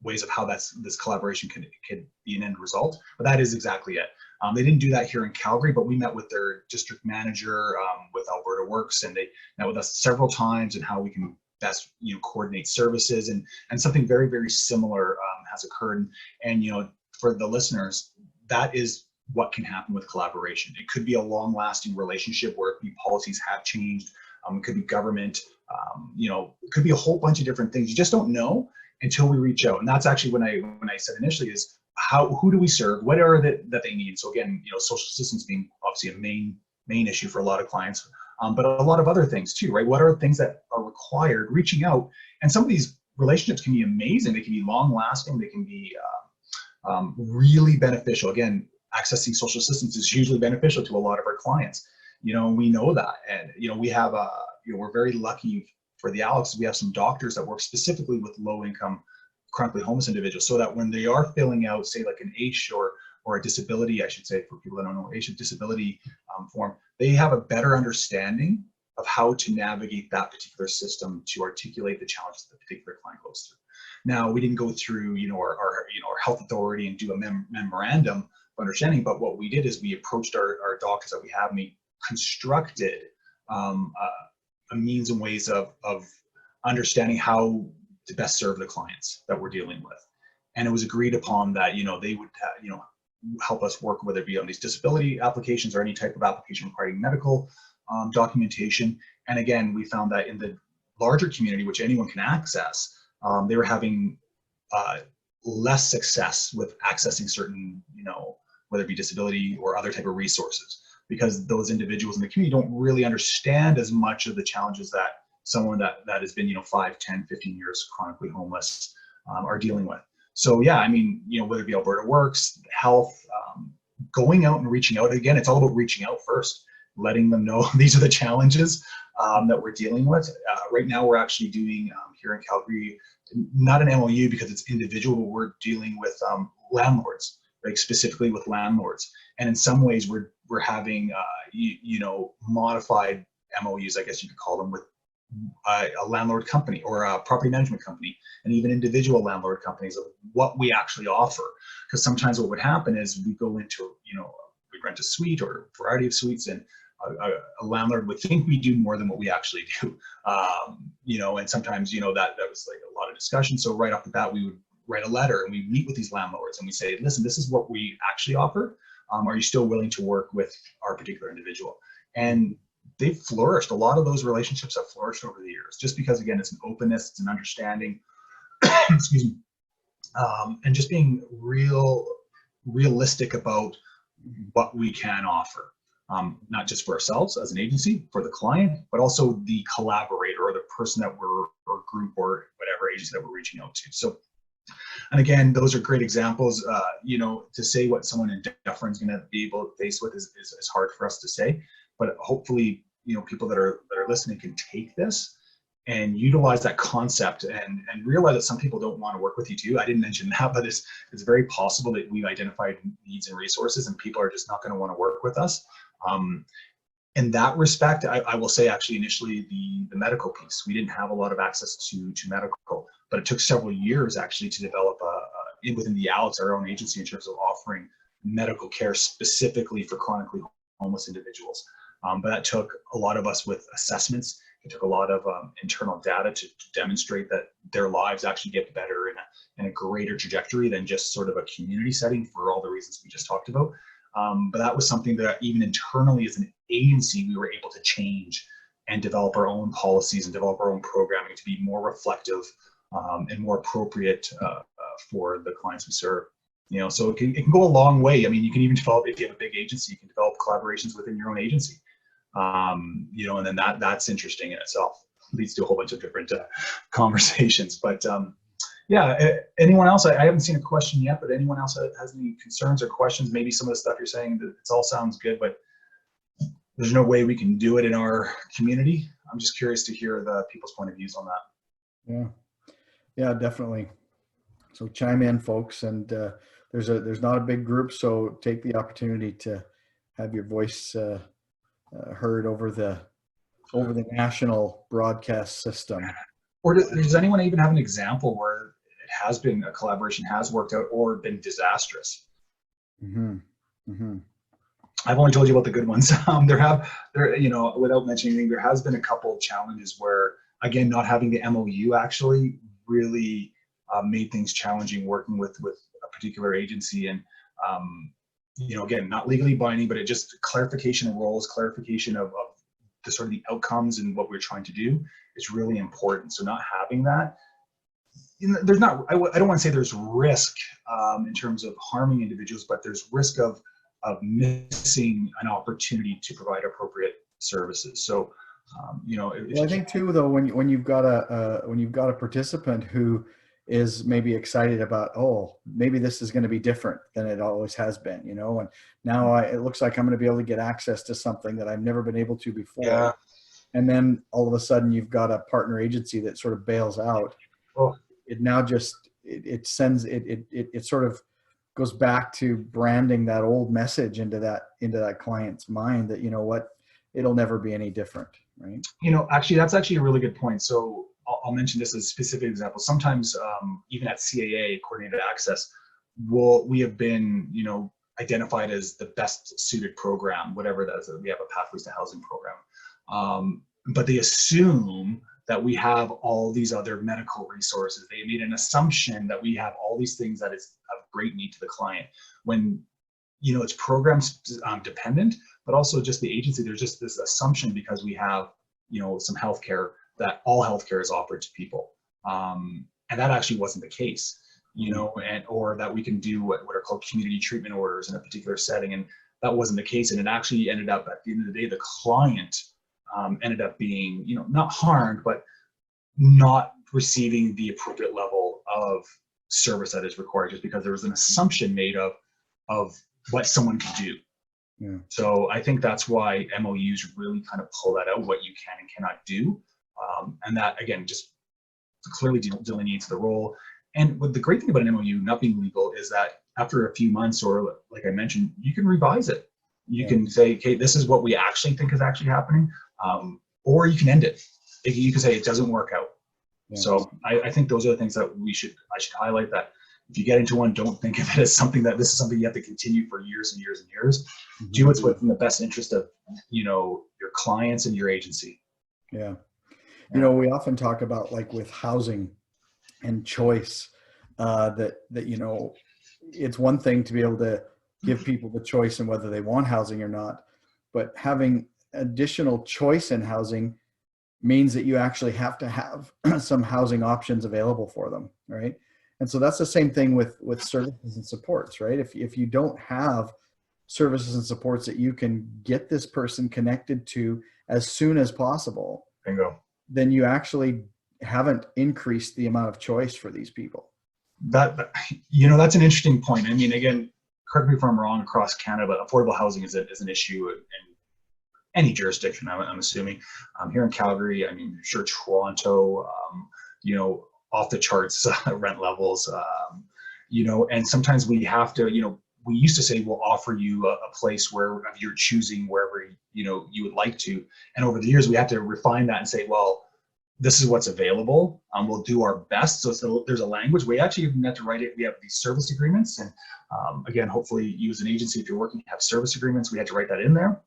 ways of how this collaboration could be an end result, but that is exactly it. They didn't do that here in Calgary, but we met with their district manager with Alberta Works, and they met with us several times and how we can best, you know, coordinate services, and something very, very similar has occurred. And you know, for the listeners, that is what can happen with collaboration. It could be a long-lasting relationship where policies have changed, It could be government, it could be a whole bunch of different things. You just don't know until we reach out. And that's actually when I said initially is who do we serve? What are that they need? So again, social assistance being obviously a main issue for a lot of clients, but a lot of other things too, right? What are things that are required? Reaching out, and some of these relationships can be amazing. They can be long lasting. They can be really beneficial. Again, accessing social assistance is hugely beneficial to a lot of our clients. We know that, and we have we're very lucky for the Alex. We have some doctors that work specifically with low income chronically homeless individuals, so that when they are filling out, say, like an AISH or a disability, I should say, for people that don't know, AISH, a disability form, they have a better understanding of how to navigate that particular system to articulate the challenges that the particular client goes through. Now, we didn't go through, our health authority and do a memorandum of understanding, but what we did is we approached our doctors that we have, and we constructed a means and ways of understanding how to best serve the clients that we're dealing with. And it was agreed upon that, they would, help us work, whether it be on these disability applications or any type of application requiring medical documentation. And again, we found that in the larger community, which anyone can access, they were having less success with accessing certain, whether it be disability or other type of resources, because those individuals in the community don't really understand as much of the challenges that someone that has been, 5, 10, 15 years chronically homeless are dealing with. So yeah, whether it be Alberta Works, health, going out and reaching out. Again, it's all about reaching out first, letting them know these are the challenges that we're dealing with. Right now, we're actually doing here in Calgary, not an MOU because it's individual, but we're dealing with landlords, right? Specifically with landlords. And in some ways, we're having, modified MOUs, I guess you could call them, with a landlord company or a property management company, and even individual landlord companies of what we actually offer. Because sometimes what would happen is we go into, we rent a suite or a variety of suites, and a landlord would think we do more than what we actually do. And sometimes, that was like a lot of discussion. So right off the bat, we would write a letter and we meet with these landlords and we say, listen, this is what we actually offer. Are you still willing to work with our particular individual? And they've flourished. A lot of those relationships have flourished over the years, just because, again, it's an openness, it's an understanding, excuse me, and just being realistic about what we can offer, not just for ourselves as an agency, for the client, but also the collaborator or the person that or group or whatever agency that we're reaching out to. So, and again, those are great examples. To say what someone in Dufferin is going to be able to face with is hard for us to say, but hopefully, people that are listening can take this and utilize that concept and realize that some people don't want to work with you too. I didn't mention that, but it's very possible that we've identified needs and resources and people are just not going to want to work with us. In that respect, I will say actually initially the medical piece, we didn't have a lot of access to medical, but it took several years actually to develop within the Alex, our own agency, in terms of offering medical care specifically for chronically homeless individuals. But that took a lot of us with assessments. It took a lot of internal data to demonstrate that their lives actually get better in a greater trajectory than just sort of a community setting for all the reasons we just talked about. But that was something that even internally as an agency, we were able to change and develop our own policies and develop our own programming to be more reflective and more appropriate for the clients we serve. So it can go a long way. You can even develop, if you have a big agency, you can develop collaborations within your own agency. And then that's interesting in itself. It leads to a whole bunch of different conversations. But yeah, anyone else? I haven't seen a question yet, but anyone else that has any concerns or questions? Maybe some of the stuff you're saying, that it all sounds good, but there's no way we can do it in our community. I'm just curious to hear the people's point of views on that. Yeah, definitely. So chime in, folks, and there's not a big group, so take the opportunity to have your voice heard over the national broadcast system. Or does anyone even have an example where it has been a collaboration has worked out or been disastrous? I've only told you about the good ones. Without mentioning anything, there has been a couple of challenges where, again, not having the MOU actually really made things challenging working with a particular agency. And again, not legally binding, but it just clarification of roles, clarification of the sort of the outcomes and what we're trying to do is really important. So not having that, there's not, I don't want to say there's risk in terms of harming individuals, but there's risk of missing an opportunity to provide appropriate services. So, well, I think too, though, when you've got a participant who is maybe excited about, oh, maybe this is going to be different than it always has been, and now it looks like I'm going to be able to get access to something that I've never been able to before. Yeah. And then all of a sudden you've got a partner agency that sort of bails out. Oh. It now just, it sends, it sort of goes back to branding that old message into that client's mind that, it'll never be any different, right? Actually, that's actually a really good point. So I'll mention this as a specific example. Sometimes even at CAA, Coordinated Access, we have been, identified as the best suited program, whatever that is. We have a Pathways to Housing program. But they assume that we have all these other medical resources. They made an assumption that we have all these things that is of great need to the client, when it's programs dependent, but also just the agency. There's just this assumption because we have some healthcare, that all healthcare is offered to people, and that actually wasn't the case. Or that we can do what are called community treatment orders in a particular setting, and that wasn't the case. And it actually ended up, at the end of the day, the client ended up being, not harmed, but not receiving the appropriate level of service that is required, just because there was an assumption made of what someone could do. Yeah. So I think that's why MOUs really kind of pull that out, what you can and cannot do, and that again just clearly delineates the role. And what the great thing about an MOU not being legal is that after a few months, or like I mentioned, you can revise it. You can say, okay, this is what we actually think is actually happening, or you can end it. You can say it doesn't work out. Yeah. So I think those are the things that I should highlight, that if you get into one, don't think of it as something that this is something you have to continue for years and years and years. Mm-hmm. Do what's within the best interest of your clients and your agency. Yeah. We often talk about, like, with housing and choice, that it's one thing to be able to give people the choice in whether they want housing or not, but having additional choice in housing means that you actually have to have some housing options available for them, right? And so that's the same thing with services and supports, right? If you don't have services and supports that you can get this person connected to as soon as possible, bingo, then you actually haven't increased the amount of choice for these people. That's an interesting point. I mean, again, correct me if I'm wrong, across Canada, but affordable housing is an issue in any jurisdiction, I'm assuming. Here in Calgary, I mean, sure, Toronto, off the charts rent levels, and sometimes we have to, we used to say we'll offer you a place where you're choosing wherever you would like to, and over the years we have to refine that and say, well, this is what's available. We'll do our best. So there's a language. We actually even have to write it. We have these service agreements, and again, hopefully you as an agency, if you're working, have service agreements. We had to write that in there.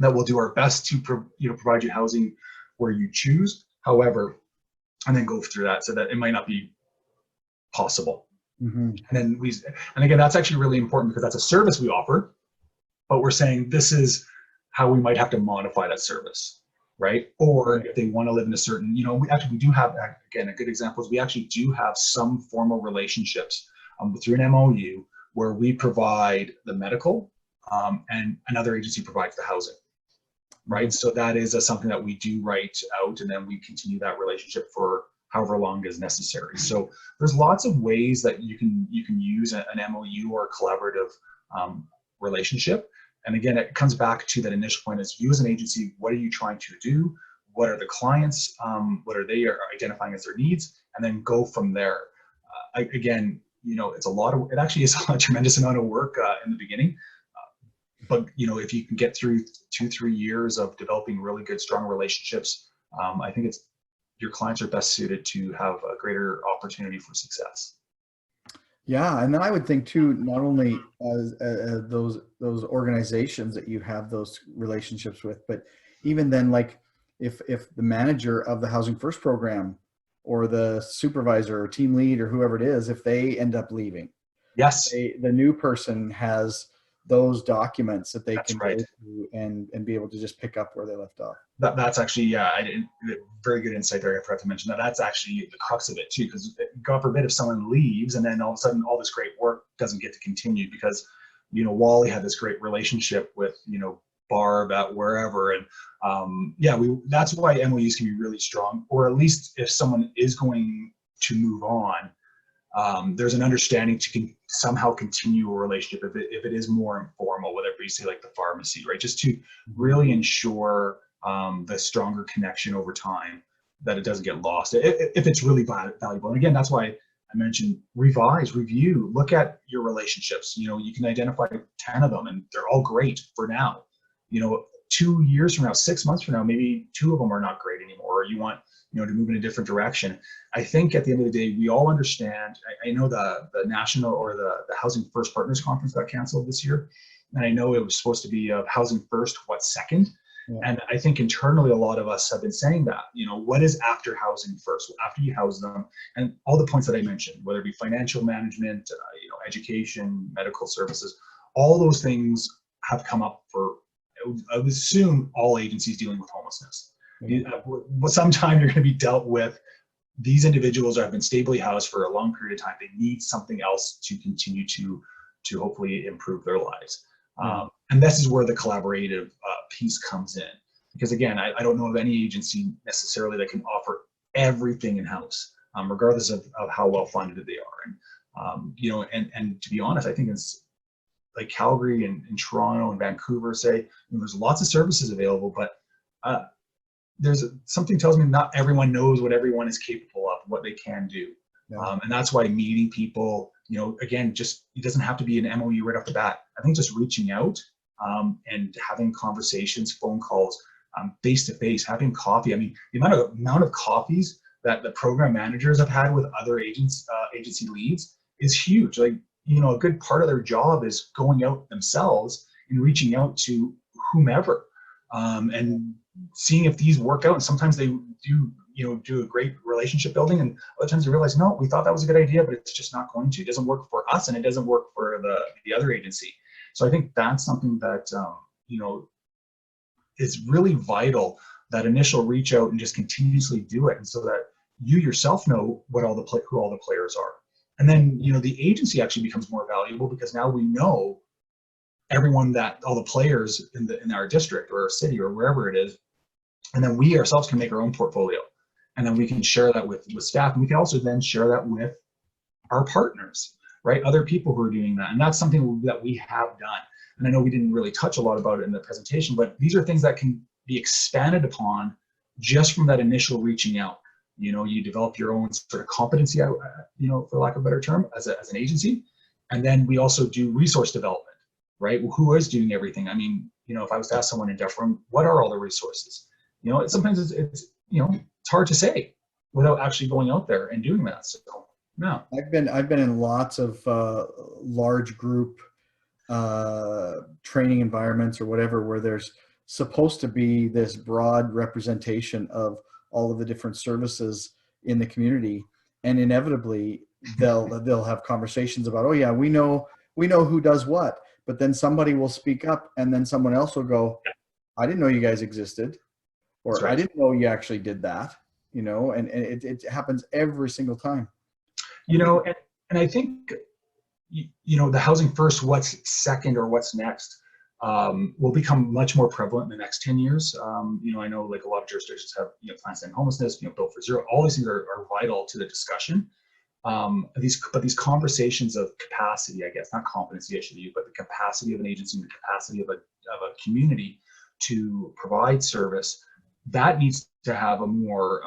That we'll do our best to provide you housing where you choose. However, and then go through that so that it might not be possible. Mm-hmm. And again, that's actually really important, because that's a service we offer, but we're saying this is how we might have to modify that service, right? Or if they want to live in a certain, we do have, again, a good example is we actually do have some formal relationships through an MOU where we provide the medical and another agency provides the housing, right? So that is something that we do write out, and then we continue that relationship for however long is necessary. So there's lots of ways that you can use an MOU or a collaborative relationship. And again, it comes back to that initial point: is you as an agency, what are you trying to do? What are the clients? What are they identifying as their needs? And then go from there. Again, it actually is a tremendous amount of work in the beginning. But if you can get through 2-3 years of developing really good, strong relationships, I think your clients are best suited to have a greater opportunity for success. Yeah, and then I would think too, not only as those organizations that you have those relationships with, but even then, like if the manager of the Housing First program or the supervisor or team lead or whoever it is, if they end up leaving, yes, the new person has those documents that they That's can right. go to and be able to just pick up where they left off. That's actually, yeah, very good insight there. I forgot to mention that. That's actually the crux of it too, because God forbid if someone leaves and then all of a sudden all this great work doesn't get to continue because, Wally had this great relationship with, Barb at wherever. And that's why MOUs can be really strong, or at least if someone is going to move on, there's an understanding to somehow continue a relationship if it is more informal, whether it be say like the pharmacy, right? Just to really ensure the stronger connection over time, that it doesn't get lost if it's really valuable. And again, that's why I mentioned revise, review, look at your relationships. You can identify 10 of them and they're all great for now. 2 years from now, 6 months from now, maybe 2 of them are not great anymore, or you want to move in a different direction. I think at the end of the day, we all understand. I know the national or the Housing First Partners Conference got canceled this year, and I know it was supposed to be Housing First, what second? Yeah. And I think internally, a lot of us have been saying that, what is after Housing First, after you house them, and all the points that I mentioned, whether it be financial management, education, medical services, all those things have come up for, I would assume, all agencies dealing with homelessness. Mm-hmm. Sometime you're going to be dealt with these individuals have been stably housed for a long period of time. They need something else to continue to hopefully improve their lives. Mm-hmm. And this is where the collaborative piece comes in. Because again, I don't know of any agency necessarily that can offer everything in-house, regardless of how well funded they are. And and to be honest, I think it's like Calgary and Toronto and Vancouver say, there's lots of services available, but something tells me not everyone knows what everyone is capable of, what they can do. Yeah. And that's why meeting people, again, it doesn't have to be an MOU right off the bat. I think just reaching out and having conversations, phone calls, face-to-face, having coffee. I mean, the amount of coffees that the program managers have had with other agency leads is huge. Like, a good part of their job is going out themselves and reaching out to whomever and seeing if these work out. And sometimes they do a great relationship building, and other times they realize, no, we thought that was a good idea, but it's just not going to. It doesn't work for us, and it doesn't work for the other agency. So I think that's something that is really vital, that initial reach out and just continuously do it, and so that you yourself know who all the players are. And then, the agency actually becomes more valuable because now we know all the players in our district or our city or wherever it is. And then we ourselves can make our own portfolio. And then we can share that with staff. And we can also then share that with our partners, right? Other people who are doing that. And that's something that we have done. And I know we didn't really touch a lot about it in the presentation, but these are things that can be expanded upon just from that initial reaching out. You develop your own sort of competency, for lack of a better term, as an agency. And then we also do resource development, right? Well, who is doing everything? I mean, if I was to ask someone in Dufferin, what are all the resources? Sometimes it's hard to say without actually going out there and doing that. So, no. I've been in lots of large group training environments or whatever, where there's supposed to be this broad representation of all of the different services in the community, and inevitably they'll have conversations about, oh yeah, we know who does what, but then somebody will speak up, and then someone else will go, I didn't know you guys existed, or right. I didn't know you actually did that, and it happens every single time. And I think the housing first, what's second or what's next, will become much more prevalent in the next 10 years. I know like a lot of jurisdictions have plans to end homelessness, built for zero. All these things are vital to the discussion. But these conversations of capacity, I guess, not competency, I should use, but the capacity of an agency and the capacity of a community to provide service, that needs to have a more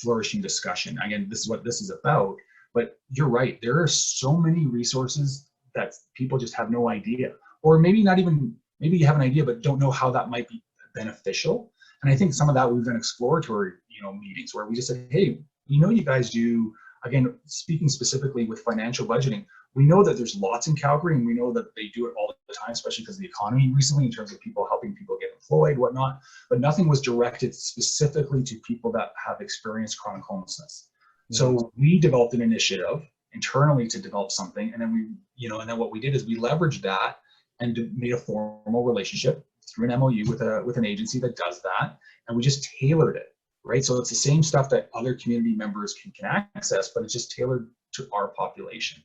flourishing discussion. Again, this is what this is about. But you're right, there are so many resources that people just have no idea, or maybe you have an idea but don't know how that might be beneficial. And I think some of that we've done exploratory meetings where we just said, hey, you guys do, again, speaking specifically with financial budgeting, we know that there's lots in Calgary, and we know that they do it all the time, especially because of the economy recently in terms of people helping people get employed, whatnot, but nothing was directed specifically to people that have experienced chronic homelessness. Mm-hmm. So we developed an initiative internally to develop something, and then and then what we did is we leveraged that and made a formal relationship through an MOU with an agency that does that, and we just tailored it, right? So it's the same stuff that other community members can access, but it's just tailored to our population.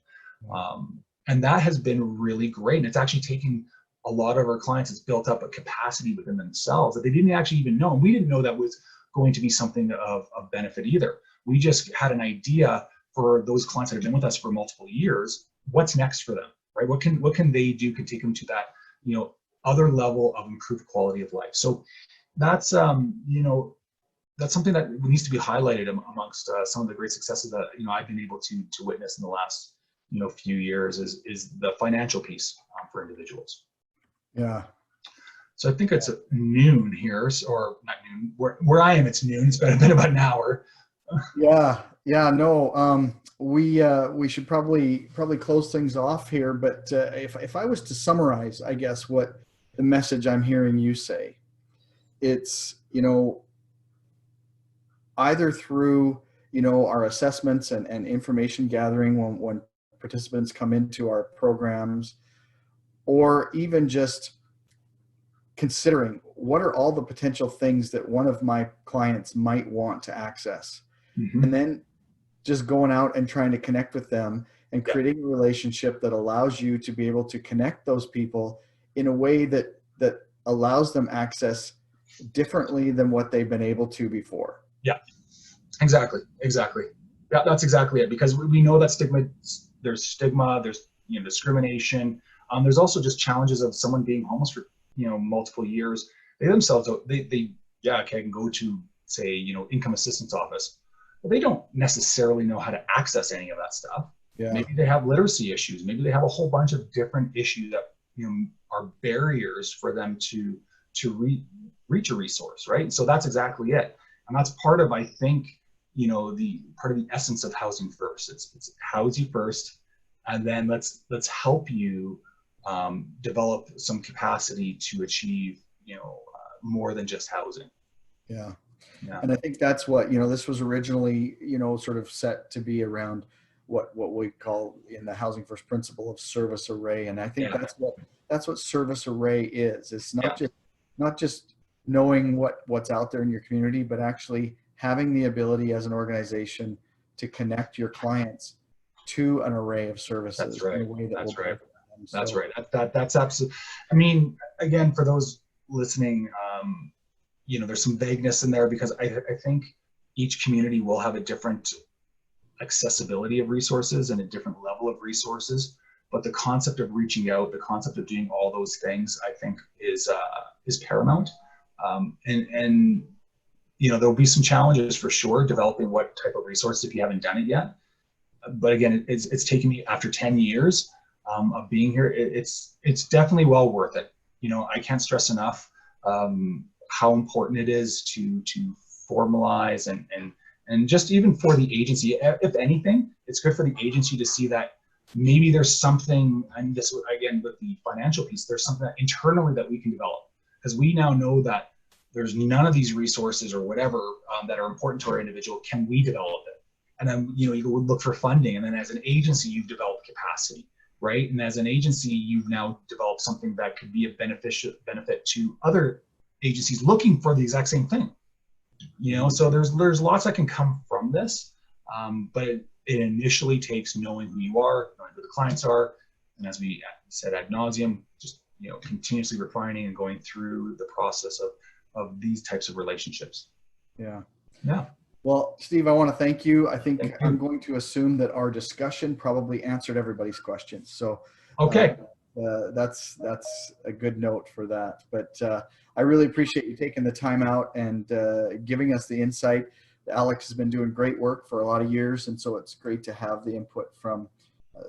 And that has been really great. And it's actually taken a lot of our clients, it's built up a capacity within themselves that they didn't actually even know. And we didn't know that was going to be something of benefit either. We just had an idea for those clients that have been with us for multiple years, what's next for them, right? What can they do, can take them to that, other level of improved quality of life. So that's, that's something that needs to be highlighted amongst some of the great successes that, I've been able to witness in the last, few years is the financial piece for individuals. Yeah. So I think it's noon here, or not noon. Where I am, it's noon. It's been about an hour. Yeah. No. We should probably close things off here. But if I was to summarize, I guess what the message I'm hearing you say, it's either through our assessments and information gathering when participants come into our programs, or even just considering what are all the potential things that one of my clients might want to access, and then just going out and trying to connect with them and creating a relationship that allows you to be able to connect those people in a way that allows them access differently than what they've been able to before. Yeah, exactly. Yeah, that's exactly it. Because we know that there's stigma, there's discrimination. There's also just challenges of someone being homeless for multiple years. They themselves can go to, say, income assistance office, but they don't necessarily know how to access any of that stuff. Yeah. Maybe they have literacy issues. Maybe they have a whole bunch of different issues that are barriers for them to reach a resource, right? And so that's exactly it. And that's part of, I think, the part of the essence of Housing First. It's house you first, and then let's help you develop some capacity to achieve, more than just housing. Yeah. And I think that's what, this was originally, sort of set to be around what we call in the Housing First principle of service array. And I think that's what service array is. It's not just knowing what's out there in your community, but actually having the ability as an organization to connect your clients to an array of services. That's right. In a way that that's will right. That's right. That's absolutely. I mean, again, for those listening, there's some vagueness in there because I think each community will have a different accessibility of resources and a different level of resources. But the concept of reaching out, the concept of doing all those things, I think is paramount. And there'll be some challenges for sure developing what type of resources if you haven't done it yet. But again, it's taken me after 10 years of being here. It's definitely well worth it. I can't stress enough how important it is to formalize and just even for the agency. If anything, it's good for the agency to see that maybe there's something, and this again with the financial piece, there's something that internally that we can develop, because we now know that there's none of these resources or whatever that are important to our individual. Can we develop it? And then you would look for funding, and then as an agency you've developed capacity, right? And as an agency you've now developed something that could be a benefit to other agencies looking for the exact same thing. So there's lots that can come from this, but it initially takes knowing who you are, knowing who the clients are, and as we said ad nauseum, just continuously refining and going through the process of these types of relationships. Yeah. Well, Steve, I want to thank you. I think I'm going to assume that our discussion probably answered everybody's questions. So okay. That's a good note for that. But I really appreciate you taking the time out and giving us the insight. Alex has been doing great work for a lot of years, and so it's great to have the input from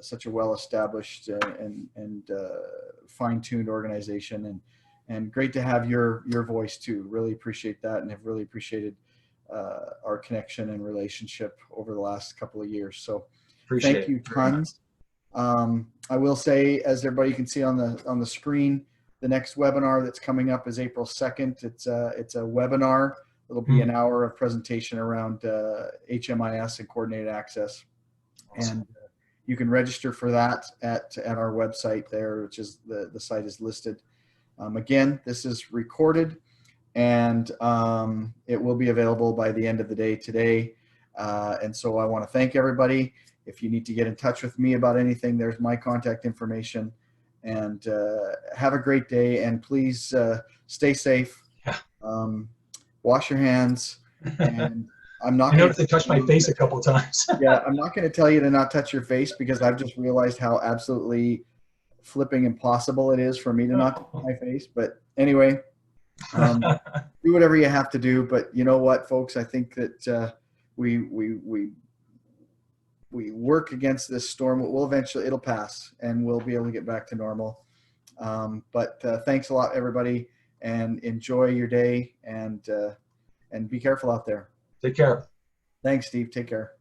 such a well-established and fine-tuned organization, and great to have your voice too. Really appreciate that, and have really appreciated our connection and relationship over the last couple of years. So thank you tons. I will say, as everybody can see on the screen, the next webinar that's coming up is April 2nd. It's a webinar. It'll be an hour of presentation around HMIS and coordinated access. Awesome. And you can register for that at our website there, which is the site is listed. Again, this is recorded, and it will be available by the end of the day today. And so I want to thank everybody. If you need to get in touch with me about anything, there's my contact information. And have a great day, and please stay safe. Yeah. Wash your hands, and I'm not. I noticed they touched my face a couple of times. Yeah, I'm not going to tell you to not touch your face, because I've just realized how absolutely flipping impossible it is for me to not touch my face. But anyway, do whatever you have to do. But you know what, folks? I think that we work against this storm. We'll eventually, it'll pass, and we'll be able to get back to normal. But thanks a lot, everybody, and enjoy your day, and be careful out there. Take care. Thanks, Steve. Take care.